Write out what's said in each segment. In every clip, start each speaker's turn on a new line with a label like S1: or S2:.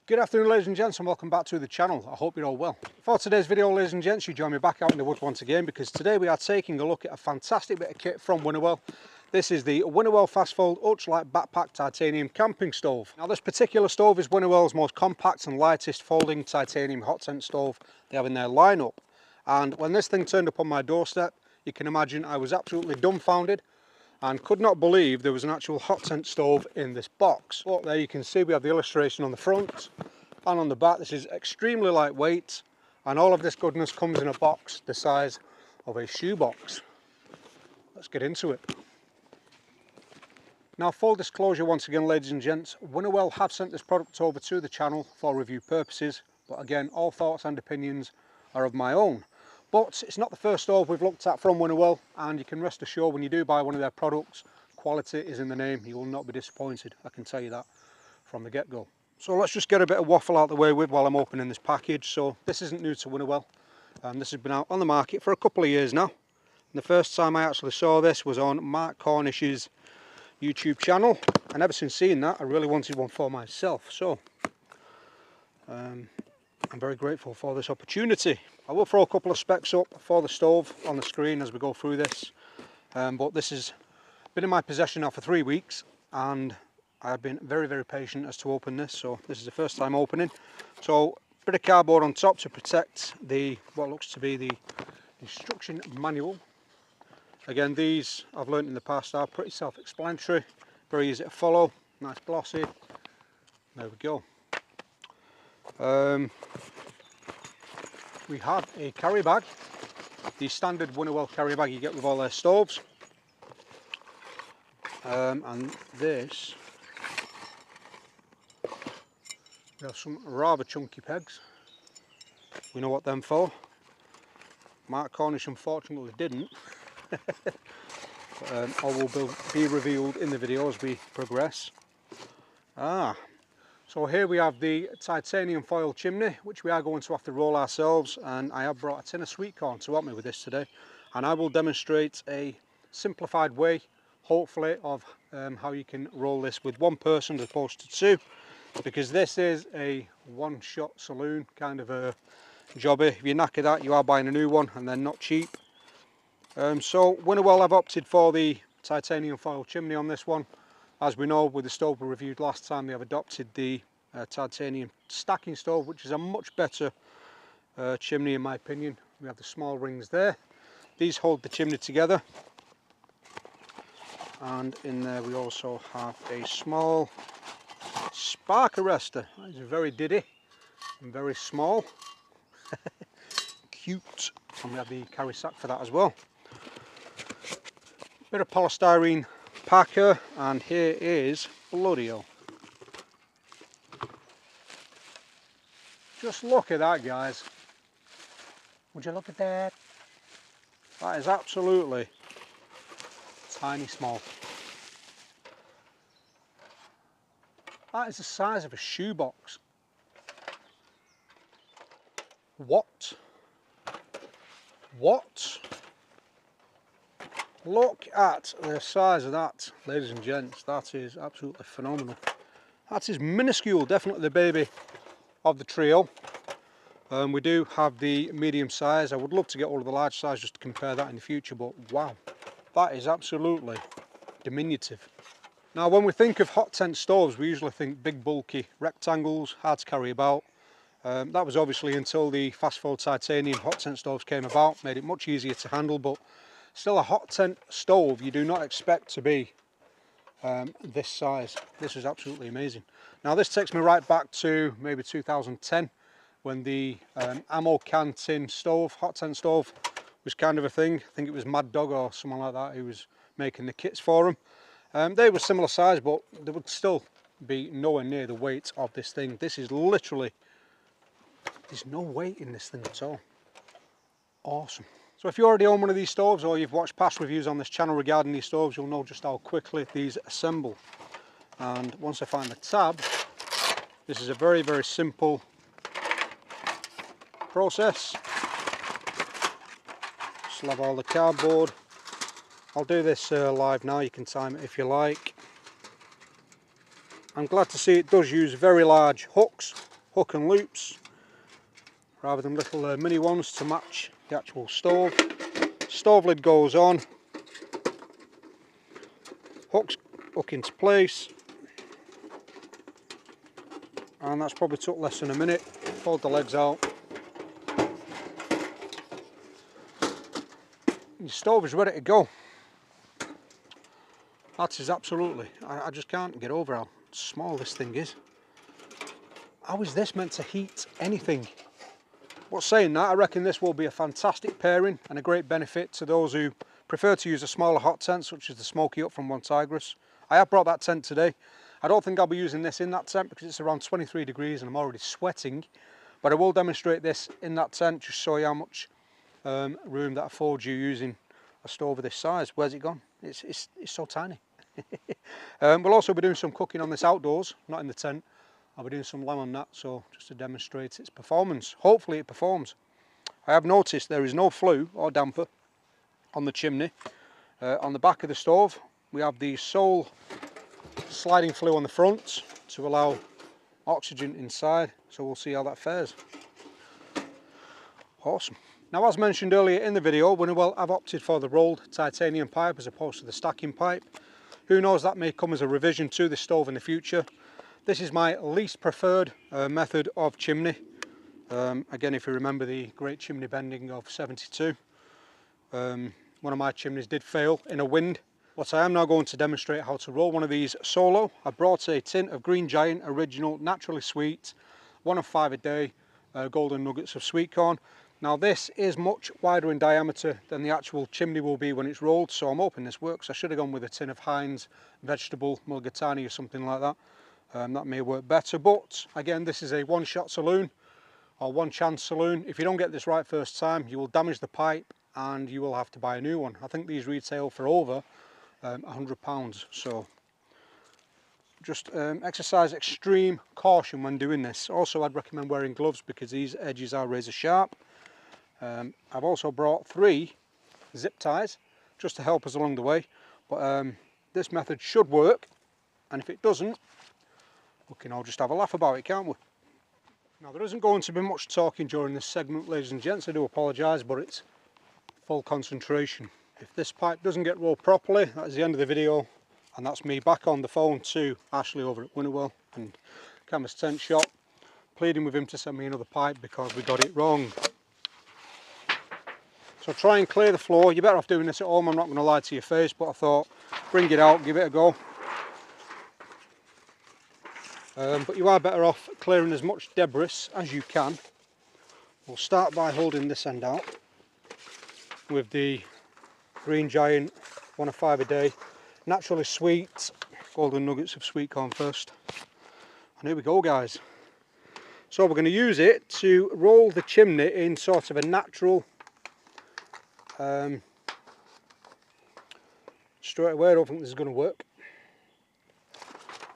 S1: Good afternoon, ladies and gents, and welcome back to the channel. I hope you're all well. For today's video, ladies and gents, you join me back out in the wood once again, because today we are taking a look at a fantastic bit of kit from Winnerwell. This is the Winnerwell Fast Fold Ultralight Backpack Titanium Camping Stove. Now this particular stove is Winnerwell's most compact and lightest folding titanium hot tent stove they have in their lineup. And when this thing turned up on my doorstep, you can imagine I was absolutely dumbfounded and could not believe there was an actual hot tent stove in this box. Look, there you can see we have the illustration on the front and on the back. This is extremely lightweight, and all of this goodness comes in a box the size of a shoebox. Let's get into it. Now, full disclosure once again, ladies and gents, Winnerwell have sent this product over to the channel for review purposes, but again, all thoughts and opinions are of my own. But it's not the first stove we've looked at from Winnerwell, and you can rest assured when you do buy one of their products, quality is in the name. You will not be disappointed, I can tell you that from the get-go. So let's just get a bit of waffle out the way with while I'm opening this package. So this isn't new to Winnerwell, this has been out on the market for a couple of years now. And the first time I actually saw this was on Mark Cornish's YouTube channel, and ever since seeing that I really wanted one for myself. So I'm very grateful for this opportunity. I will throw a couple of specs up for the stove on the screen as we go through this, but this has been in my possession now for 3 weeks, and I've been very patient as to open this, so this is the first time opening. So a bit of cardboard on top to protect the what looks to be the instruction manual. Again, these I've learned in the past are pretty self-explanatory, very easy to follow, nice glossy. There we go. We have a carry bag, the standard Winnerwell carry bag you get with all their stoves, and this, we have some rather chunky pegs. We know what them for. Mark Cornish unfortunately didn't. But, all will be revealed in the video as we progress. So here we have the titanium foil chimney, which we are going to have to roll ourselves, and I have brought a tin of sweet corn to help me with this today, and I will demonstrate a simplified way, hopefully, of how you can roll this with one person as opposed to two, because this is a one-shot saloon kind of a jobby. If you knacker that, you are buying a new one, and they're not cheap. So Winnerwell have opted for the titanium foil chimney on this one. As we know, with the stove we reviewed last time, they have adopted the titanium stacking stove, which is a much better chimney in my opinion. We have the small rings there. These hold the chimney together. And in there we also have a small spark arrestor. That is very diddy and very small. Cute. And we have the carry sack for that as well. Bit of polystyrene packer, and here is bloody hell. Just look at that, guys. Would you look at that? That is absolutely tiny small. That is the size of a shoebox. What? Look at the size of that, ladies and gents. That is absolutely phenomenal. That is minuscule, definitely the baby of the trio. We do have the medium size. I would love to get all of the large size just to compare that in the future, but wow, that is absolutely diminutive. Now, when we think of hot tent stoves, we usually think big bulky rectangles, hard to carry about. That was obviously until the fast fold titanium hot tent stoves came about, made it much easier to handle, but still a hot tent stove you do not expect to be this size. This is absolutely amazing. Now this takes me right back to maybe 2010 when the ammo can tin stove, hot tent stove, was kind of a thing. I think it was Mad Dog or someone like that who was making the kits for them. They were similar size, but they would still be nowhere near the weight of this thing. This is literally, there's no weight in this thing at all. Awesome. So if you already own one of these stoves, or you've watched past reviews on this channel regarding these stoves, you'll know just how quickly these assemble. And once I find the tab, this is a very simple process. Just have all the cardboard. I'll do this live now, you can time it if you like. I'm glad to see it does use very large hooks hook and loops rather than little mini ones to match the actual stove. Stove lid goes on, hooks hook into place, and that's probably took less than a minute. Pulled the legs out. Your stove is ready to go. That is absolutely, I just can't get over how small this thing is. How is this meant to heat anything? But saying that, I reckon this will be a fantastic pairing and a great benefit to those who prefer to use a smaller hot tent, such as the Smoky Up from One Tigris. I have brought that tent today. I don't think I'll be using this in that tent because it's around 23 degrees and I'm already sweating. But I will demonstrate this in that tent, just show you how much room that affords you using a stove of this size. Where's it gone? It's so tiny. We'll also be doing some cooking on this outdoors, not in the tent. I'll be doing some lamb on that, so just to demonstrate its performance. Hopefully it performs. I have noticed there is no flue or damper on the chimney. On the back of the stove we have the sole sliding flue on the front to allow oxygen inside, so we'll see how that fares. Awesome. Now, as mentioned earlier in the video, Winnerwell have opted for the rolled titanium pipe as opposed to the stacking pipe. Who knows, that may come as a revision to this stove in the future. This is my least preferred method of chimney. Again, if you remember the great chimney bending of 72, one of my chimneys did fail in a wind. But I am now going to demonstrate how to roll one of these solo. I brought a tin of Green Giant Original Naturally Sweet, 1 of 5 a day, golden nuggets of sweet corn. Now this is much wider in diameter than the actual chimney will be when it's rolled, so I'm hoping this works. I should have gone with a tin of Heinz vegetable mulligatawny or something like that. That may work better, but again, this is a one-shot saloon or one-chance saloon. If you don't get this right first time, you will damage the pipe and you will have to buy a new one. I think these retail for over £100, so just exercise extreme caution when doing this. Also, I'd recommend wearing gloves because these edges are razor sharp. I've also brought 3 zip ties just to help us along the way, but this method should work, and if it doesn't, we can all just have a laugh about it, can't we? Now, there isn't going to be much talking during this segment, ladies and gents. I do apologise, but it's full concentration. If this pipe doesn't get rolled properly, that is the end of the video, and that's me back on the phone to Ashley over at Winnerwell and Canvas Tent Shop, pleading with him to send me another pipe because we got it wrong. So try and clear the floor. You're better off doing this at home, I'm not going to lie to your face, but I thought bring it out, give it a go. But you are better off clearing as much debris as you can. We'll start by holding this end out with the Green Giant 1 of 5 a day naturally sweet golden nuggets of sweet corn first. And here we go, guys. So we're going to use it to roll the chimney in sort of a natural straight away. I don't think this is going to work.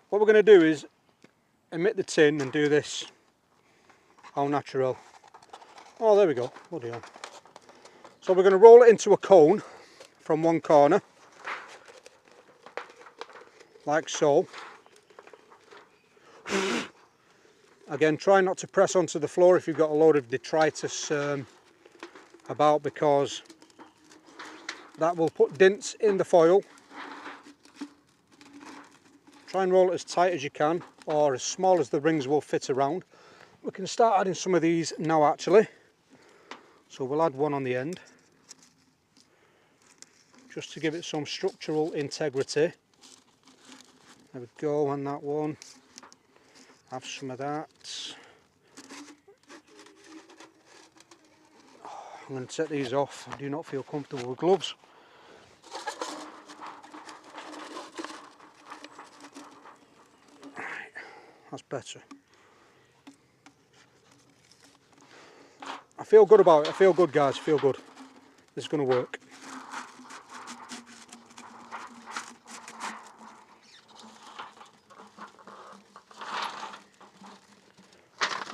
S1: What we're going to do is emit the tin and do this au naturel. Oh, there we go. Bloody hell. So we're going to roll it into a cone from one corner, like so. Again, try not to press onto the floor if you've got a load of detritus about, because that will put dents in the foil. Try and roll it as tight as you can, or as small as the rings will fit around. We can start adding some of these now actually. So we'll add one on the end, just to give it some structural integrity. There we go on that one. Have some of that. I'm going to take these off. I do not feel comfortable with gloves. Right, that's better. I feel good about it. I feel good, guys. I feel good. This is going to work.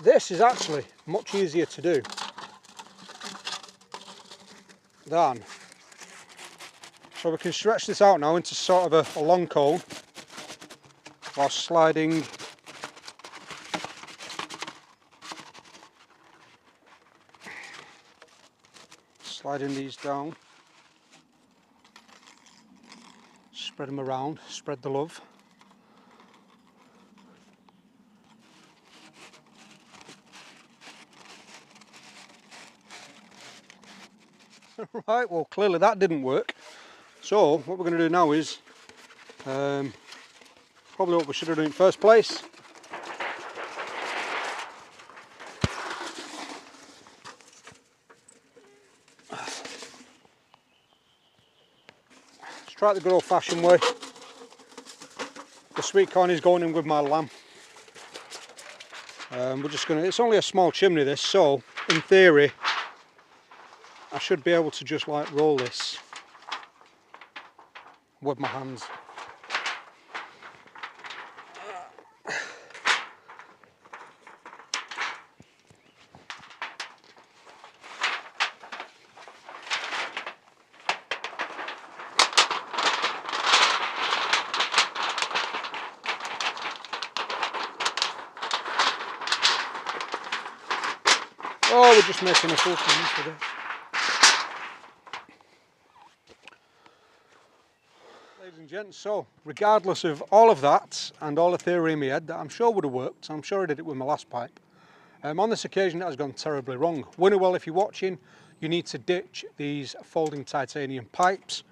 S1: This is actually much easier to do than, so we can stretch this out now into sort of a long cone while sliding sliding these down, spread them around, spread the love. Right, well clearly that didn't work. So what we're going to do now is, probably what we should have done in first place. Let's try it the good old fashioned way. The sweet corn is going in with my lamb. We're just going to, it's only a small chimney this, so in theory I should be able to just like roll this with my hands. Oh, we're just making a full thing today. Ladies and gents, so regardless of all of that and all the theory in my head that I'm sure would have worked, I'm sure I did it with my last pipe, on this occasion it has gone terribly wrong. Winnerwell, if you're watching, you need to ditch these folding titanium pipes.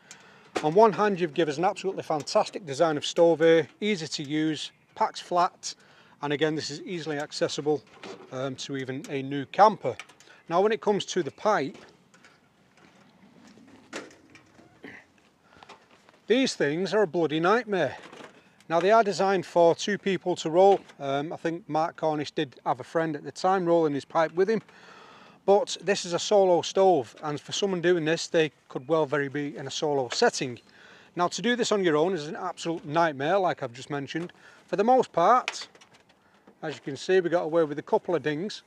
S1: On one hand, you've given us an absolutely fantastic design of stove here, easy to use, packs flat, and again this is easily accessible to even a new camper. Now when it comes to the pipe, these things are a bloody nightmare. Now they are designed for 2 people to roll. I think Mark Cornish did have a friend at the time rolling his pipe with him, but this is a solo stove, and for someone doing this they could well very be in a solo setting. Now to do this on your own is an absolute nightmare, like I've just mentioned. For the most part, as you can see, we got away with a couple of dings,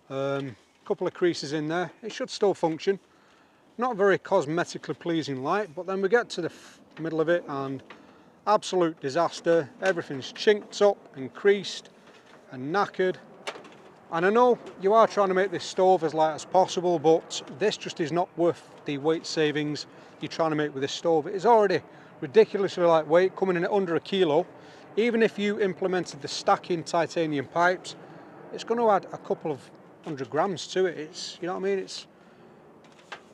S1: couple of creases in there. It should still function. Not very cosmetically pleasing light, but then we get to the middle of it and absolute disaster. Everything's chinked up and creased and knackered. And I know you are trying to make this stove as light as possible, but this just is not worth the weight savings you're trying to make with this stove. It is already ridiculously lightweight, coming in at under a kilo. Even if you implemented the stacking titanium pipes, it's going to add a couple of 100 grams to it. It's, you know what I mean? This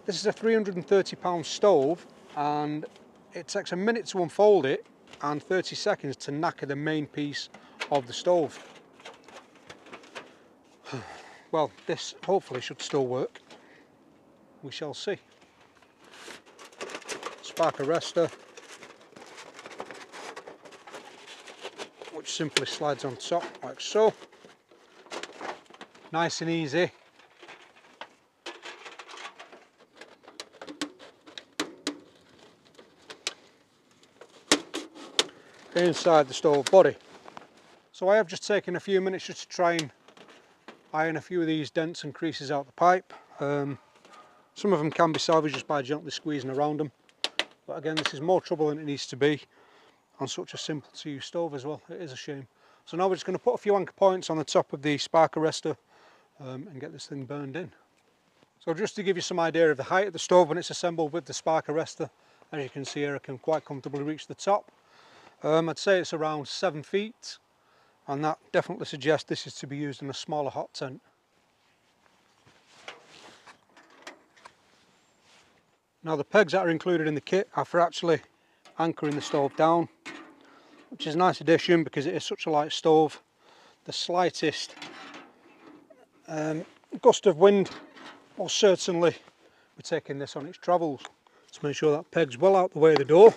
S1: is a 330 pound stove, and it takes a minute to unfold it and 30 seconds to knacker the main piece of the stove. Well, this hopefully should still work. We shall see. Spark arrestor, which simply slides on top like so. Nice and easy. Inside the stove body. So I have just taken a few minutes just to try and iron a few of these dents and creases out the pipe. Some of them can be salvaged just by gently squeezing around them, but again this is more trouble than it needs to be on such a simple to use stove as well. It is a shame. So now we're just going to put a few anchor points on the top of the spark arrestor and get this thing burned in. So just to give you some idea of the height of the stove when it's assembled with the spark arrestor, as you can see here I can quite comfortably reach the top. I'd say it's around 7 feet, and that definitely suggests this is to be used in a smaller hot tent. Now the pegs that are included in the kit are for actually anchoring the stove down, which is a nice addition because it is such a light stove. The slightest gust of wind will certainly be taking this on its travels. Let's make sure that peg's well out the way of the door.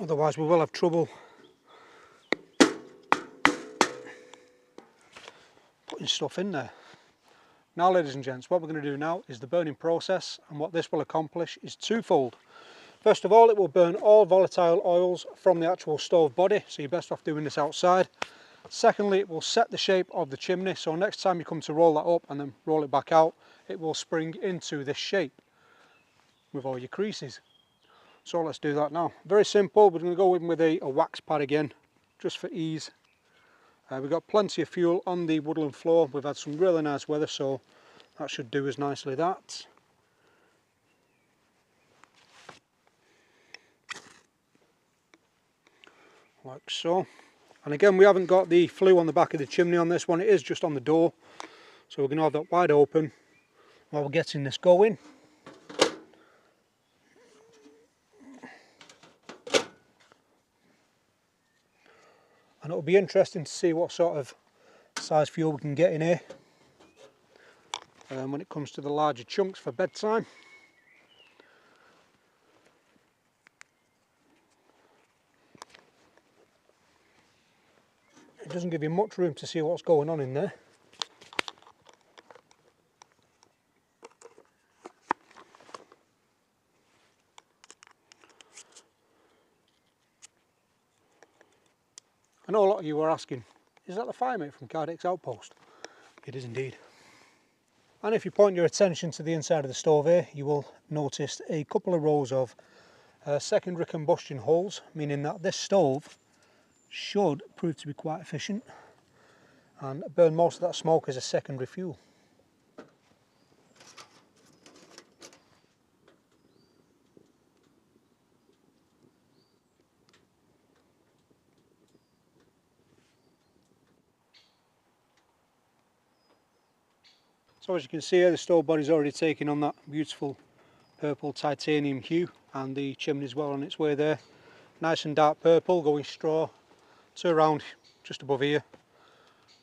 S1: Otherwise we will have trouble putting stuff in there. Now ladies and gents, what we're going to do now is the burning process, and what this will accomplish is twofold. First of all, it will burn all volatile oils from the actual stove body, so you're best off doing this outside. Secondly, it will set the shape of the chimney, so next time you come to roll that up and then roll it back out, it will spring into this shape with all your creases. So let's do that now. Very simple. We're going to go in with a wax pad again, just for ease. We've got plenty of fuel on the woodland floor. We've had some really nice weather, so That should do us nicely, that. Like so. And again, we haven't got the flue on the back of the chimney on this one, it is just on the door. So we're going to have that wide open while we're getting this going. And it'll be interesting to see what sort of size fuel we can get in here when it comes to the larger chunks for bedtime. It doesn't give you much room to see what's going on in there. I know a lot of you were asking, is that the firemate from Cardick's Outpost? It is indeed. And if you point your attention to the inside of the stove here, you will notice a couple of rows of secondary combustion holes, meaning that this stove should prove to be quite efficient and burn most of that smoke as a secondary fuel. So as you can see here, the stove body's already taken on that beautiful purple titanium hue, and the chimney's well on its way there. Nice and dark purple, going straw to around just above here.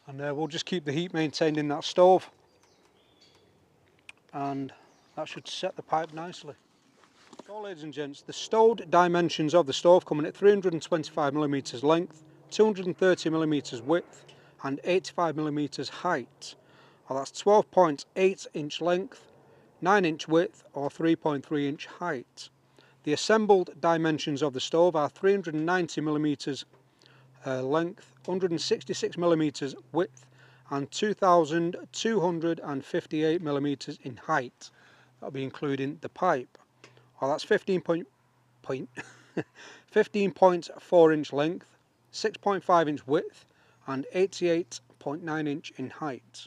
S1: And we'll just keep the heat maintained in that stove, and that should set the pipe nicely. So ladies and gents, the stowed dimensions of the stove coming at 325mm length, 230mm width and 85mm height. Well, that's 12.8 inch length, 9 inch width or 3.3 inch height. The assembled dimensions of the stove are 390mm length, 166mm width and 2258mm in height. That'll be including the pipe. Well, that's 15.4 inch length, 6.5 inch width and 88.9 inch in height.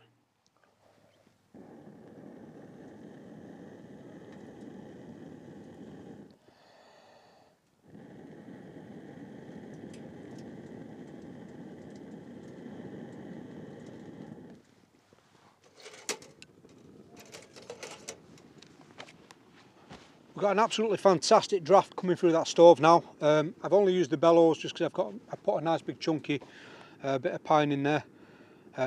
S1: We've got an absolutely fantastic draft coming through that stove now. I've only used the bellows just because I've put a nice big chunky bit of pine in there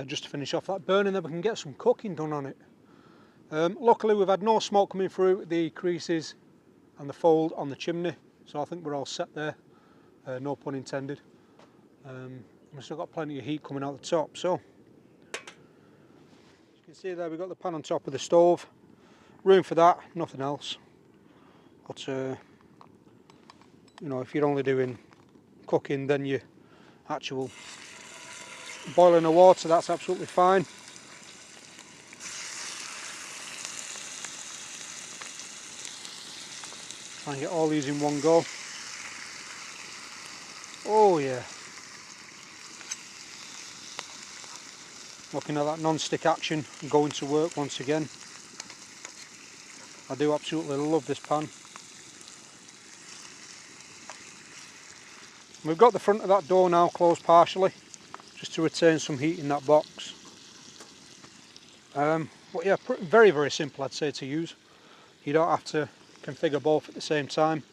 S1: just to finish off that burn, and then we can get some cooking done on it. Luckily we've had no smoke coming through the creases and the fold on the chimney, so I think we're all set there, no pun intended. We've still got plenty of heat coming out the top. So as you can see there, we've got the pan on top of the stove, room for that, nothing else. But you know, if you're only doing cooking, then your actual boiling of water, that's absolutely fine. Try and get all these in one go. Oh yeah. Looking at that non-stick action going to work once again. I do absolutely love this pan. We've got the front of that door now closed partially, just to retain some heat in that box. But yeah, very, very simple I'd say to use. You don't have to configure both at the same time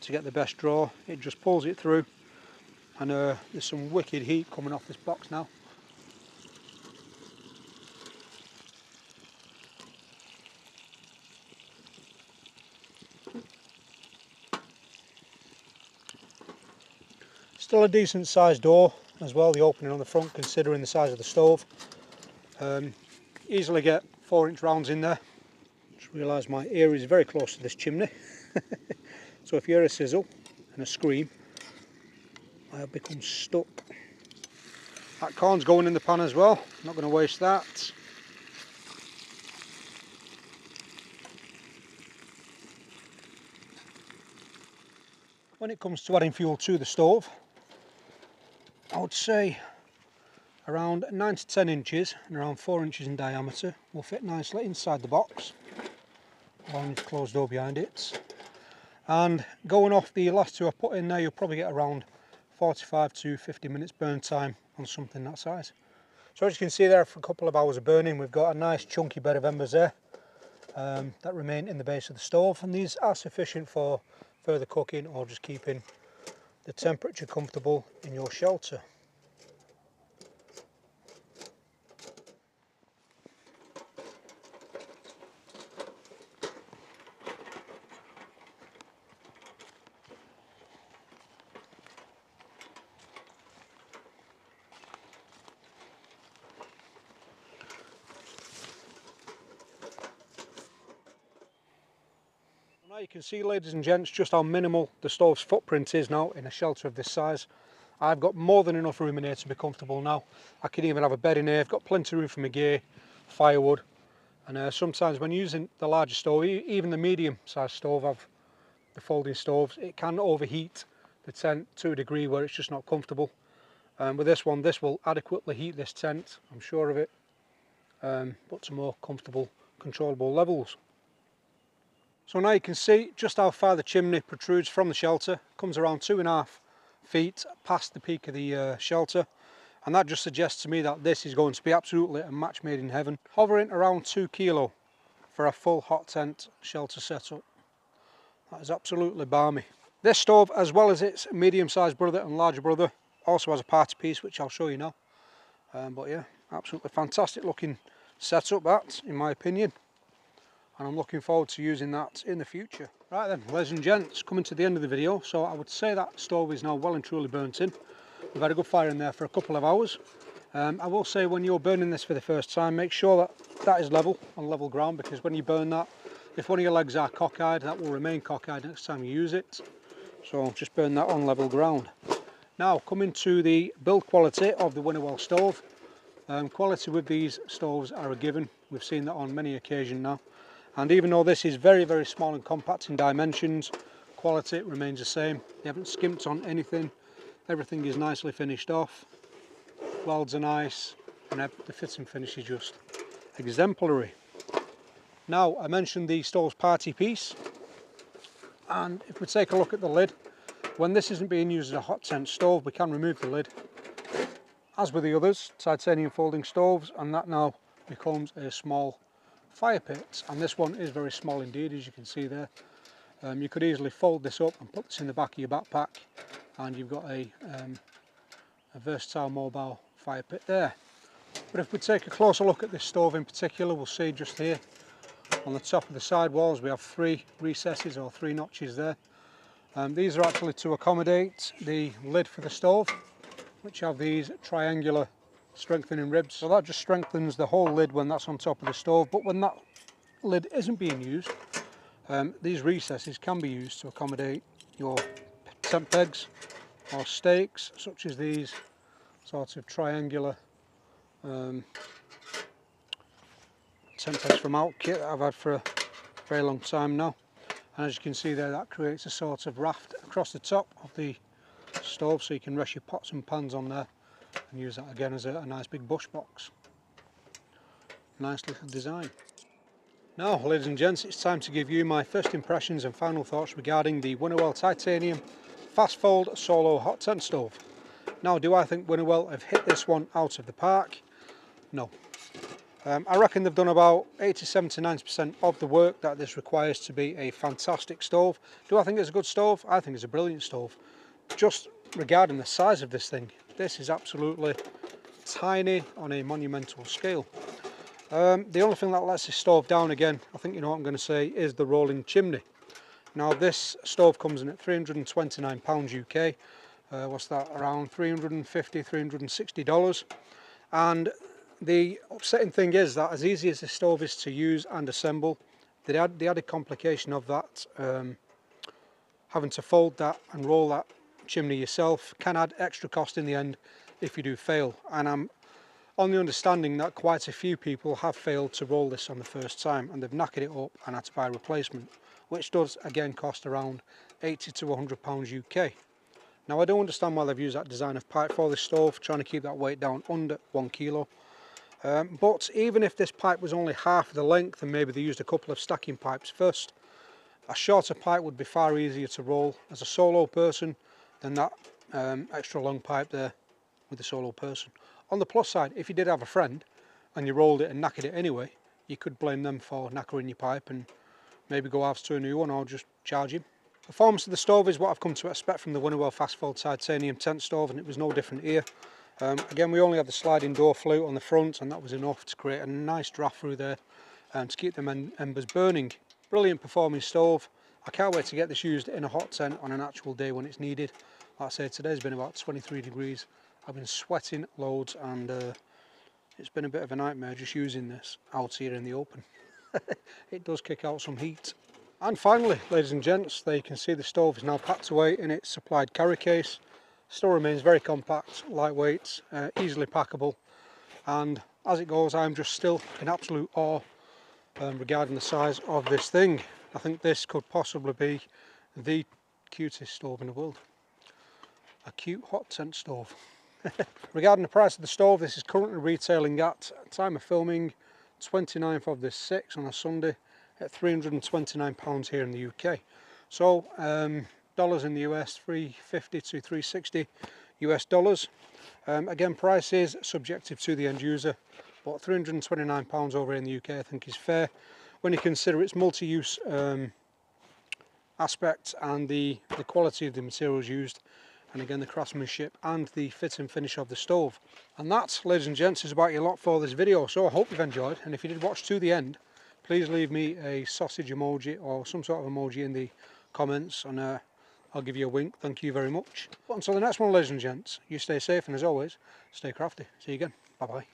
S1: to get the best draw. It just pulls it through, and there's some wicked heat coming off this box now. Still a decent sized door as well, the opening on the front, considering the size of the stove. Easily get 4-inch rounds in there. Just realised my ear is very close to this chimney. So if you hear a sizzle and a scream, I have become stuck. That corn's going in the pan as well, not going to waste that. When it comes to adding fuel to the stove, I would say around 9 to 10 inches and around 4 inches in diameter. Will fit nicely inside the box, along with the closed door behind it. And going off the last two I put in there, you'll probably get around 45 to 50 minutes burn time on something that size. So as you can see there, for a couple of hours of burning, we've got a nice chunky bed of embers there that remain in the base of the stove, and these are sufficient for further cooking or just keeping the temperature comfortable in your shelter. Now you can see, ladies and gents, just how minimal the stove's footprint is now in a shelter of this size. I've got more than enough room in here to be comfortable now. I can even have a bed in here. I've got plenty of room for my gear, firewood, and sometimes when using the larger stove, even the medium sized stove, the folding stoves, it can overheat the tent to a degree where it's just not comfortable. With this one, this will adequately heat this tent, I'm sure of it, but to more comfortable, controllable levels. So now you can see just how far the chimney protrudes from the shelter. Comes around 2.5 feet past the peak of the shelter, and that just suggests to me that this is going to be absolutely a match made in heaven. Hovering around 2 kilo for a full hot tent shelter setup. That is absolutely balmy. This stove, as well as its medium-sized brother and larger brother, also has a party piece, which I'll show you now. But yeah, absolutely fantastic looking setup, that, in my opinion. And I'm looking forward to using that in the future. Right then, ladies and gents, coming to the end of the video. So I would say that stove is now well and truly burnt in. We've had a good fire in there for a couple of hours. I will say, when you're burning this for the first time, make sure that that is level, on level ground, because when you burn that, if one of your legs are cockeyed, that will remain cockeyed next time you use it. So just burn that on level ground. Now, coming to the build quality of the Winnerwell stove. Quality with these stoves are a given. We've seen that on many occasions now. And even though this is very, very small and compact in dimensions, quality remains the same. They haven't skimped on anything. Everything is nicely finished off. Welds are nice, and the fit and finish is just exemplary. Now, I mentioned the stove's party piece, and if we take a look at the lid, when this isn't being used as a hot tent stove, we can remove the lid, as with the others, titanium folding stoves, and that now becomes a small fire pit. And this one is very small indeed, as you can see there. You could easily fold this up and put this in the back of your backpack, and you've got a versatile mobile fire pit there. But if we take a closer look at this stove in particular, we'll see just here on the top of the side walls we have 3 recesses, or 3 notches there. These are actually to accommodate the lid for the stove, which have these triangular strengthening ribs. So that just strengthens the whole lid when that's on top of the stove. But when that lid isn't being used, these recesses can be used to accommodate your tent pegs or stakes, such as these sorts of triangular tent pegs from Outkit that I've had for a very long time now. And as you can see there, that creates a sort of raft across the top of the stove, so you can rest your pots and pans on there and use that again as a nice big bush box. Nice little design. Now, ladies and gents, it's time to give you my first impressions and final thoughts regarding the Winnerwell Titanium Fast Fold Solo Hot Tent Stove. Now, do I think Winnerwell have hit this one out of the park? No. I reckon they've done about 80, 70, 90% of the work that this requires to be a fantastic stove. Do I think it's a good stove? I think it's a brilliant stove. Just regarding the size of this thing, this is absolutely tiny on a monumental scale. The only thing that lets this stove down, again, I think you know what I'm going to say, is the rolling chimney. Now, this stove comes in at £329 UK. What's that, around $350, $360. And the upsetting thing is that, as easy as this stove is to use and assemble, the added complication of that, having to fold that and roll that chimney yourself, can add extra cost in the end if you do fail. And I'm on the understanding that quite a few people have failed to roll this on the first time, and they've knackered it up and had to buy a replacement, which does again cost around £80 to £100 UK. Now I do understand why they've used that design of pipe for this stove, trying to keep that weight down under 1 kilo. But even if this pipe was only half the length and maybe they used a couple of stacking pipes first, a shorter pipe would be far easier to roll as a solo person than that extra long pipe there with the solo person. On the plus side, if you did have a friend and you rolled it and knackered it anyway, you could blame them for knackering your pipe and maybe go halves to a new one or just charge him. Performance of the stove is what I've come to expect from the Winnerwell fast fold titanium tent stove, and it was no different here. Again, we only had the sliding door flute on the front, and that was enough to create a nice draft through there and to keep them embers burning. Brilliant performing stove. I can't wait to get this used in a hot tent on an actual day when it's needed. Like I say, today's been about 23 degrees. I've been sweating loads, and it's been a bit of a nightmare just using this out here in the open. It does kick out some heat. And finally, ladies and gents, there you can see the stove is now packed away in its supplied carry case. Still remains very compact, lightweight, easily packable, and as it goes, I'm just still in absolute awe regarding the size of this thing. I think this could possibly be the cutest stove in the world. A cute hot tent stove. Regarding the price of the stove, this is currently retailing at time of filming 29th of this 6th on a Sunday at £329 here in the UK. So dollars in the US, 350 to 360 US dollars. Again, price is subjective to the end user, but £329 over in the UK I think is fair when you consider its multi-use aspect and the quality of the materials used, and again the craftsmanship and the fit and finish of the stove. And that, ladies and gents, is about your lot for this video. So I hope you've enjoyed, and if you did watch to the end, please leave me a sausage emoji or some sort of emoji in the comments, and I'll give you a wink. Thank you very much. But until the next one, ladies and gents, you stay safe, and as always, stay crafty. See you again. Bye bye.